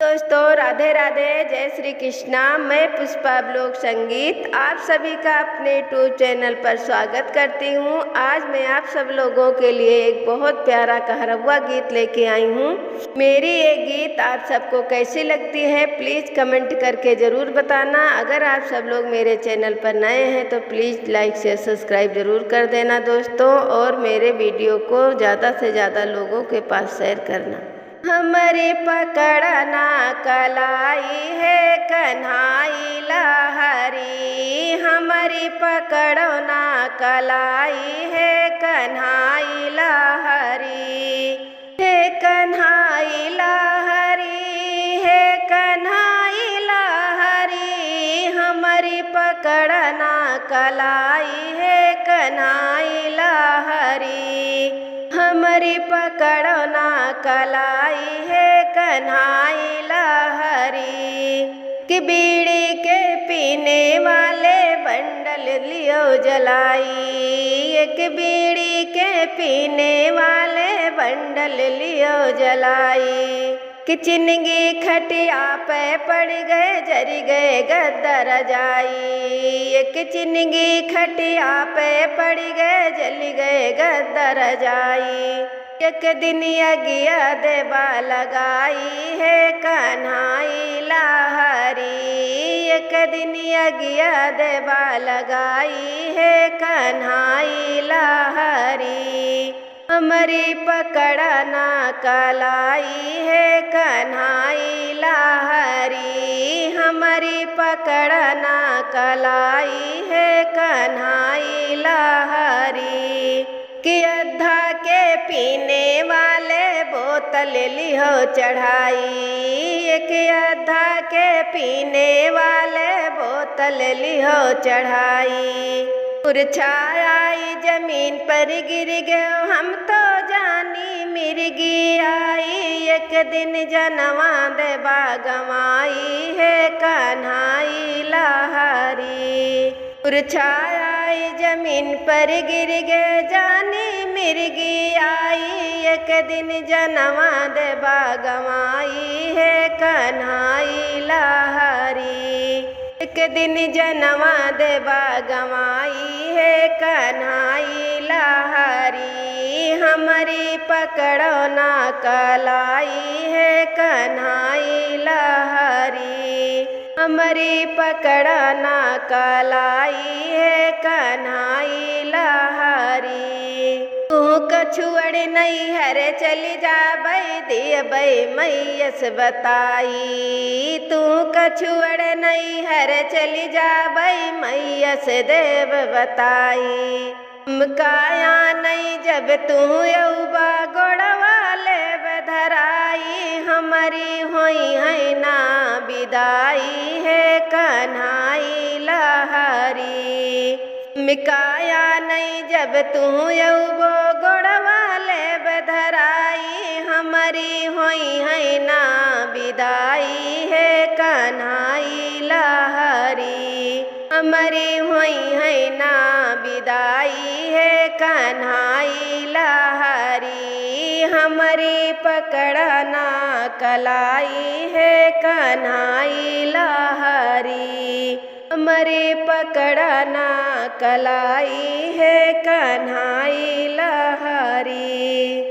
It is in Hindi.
दोस्तों राधे राधे, जय श्री कृष्णा। मैं पुष्पा ब्लॉग संगीत आप सभी का अपने यूट्यूब चैनल पर स्वागत करती हूँ। आज मैं आप सब लोगों के लिए एक बहुत प्यारा कहरवा गीत लेके आई हूँ। मेरी ये गीत आप सबको कैसी लगती है प्लीज़ कमेंट करके ज़रूर बताना। अगर आप सब लोग मेरे चैनल पर नए हैं तो प्लीज़ लाइक शेयर सब्सक्राइब ज़रूर कर देना दोस्तों, और मेरे वीडियो को ज़्यादा से ज़्यादा लोगों के पास शेयर करना। हमारी पकड़ना कलाई है कन्हाई लहरी, हमारी पकड़ना कलाई है कन्हाई लहरी, है कन्हाई लहरी, है कन्हाई लहरी, हमारी पकड़ना कलाई है कन्हाई लहरी, हमारी पकड़ना कलाई है कन्हाई लहरी। कि बीड़ी के पीने वाले बंडल लियो जलाई, एक बीड़ी के पीने वाले बंडल लियो जलाई। कि चिनगी खटिया पे पड़ गए जरी गए गद्दर जाई, एक चिनगी खटिया पे पड़ गए जली गए गद्दर जाई। एक दिन अगिया देवा लगाई है कन्हाई लहरी, एक दिन अगिया देवा लगाई है कन्हाई लहरी, हमारी पकड़ना कलाई है कन्हाई लहरी, हमारी पकड़ना कलाई है कन्हाई लहरी। कि अद्धा के पीने वाले बोतल लिहो चढ़ाई, एक अद्धा के पीने वाले बोतल लिहो चढ़ाई। मुरझाई जमीन पर गिर गयो हम तो जानी मिर्गी आई, एक दिन जनवा देवा गवाई है कन्हाई लहरी। मुरझाई जमीन पर गिर गए जानी मिर्गी आई, एक दिन जनवा देवा गवाई है कन्हाई लहरी, एक दिन जनवा देवा गवाई है कन्हाई लहरी, हमारी पकड़ना कलाई है कन्हाई लहरी, हमारी पकड़ना कलाई है कन्हाई लहरी। तू कछुअड़ नहीं हरे चली जा बई दिय बई मैयस बताई, तू कछुअड़ नहीं हरे चली जा बई मैयस देव बताई। काया नहीं जब तू यौबा गोड़वा ले बधराई, हमारी होई है ना विदाई है कन्हाई लहरी। मिकाया नहीं जब तू यौबो गोड़वा ले बधराई, हमारी होई है ना विदाई है कन्हाई लहरी, हमारी होई है ना विदाई है कन्हाई लहरी, हमारी पकड़ना कलाई है कन्हाई लहरी, हमारी पकड़ना कलाई है कन्हाई लहरी।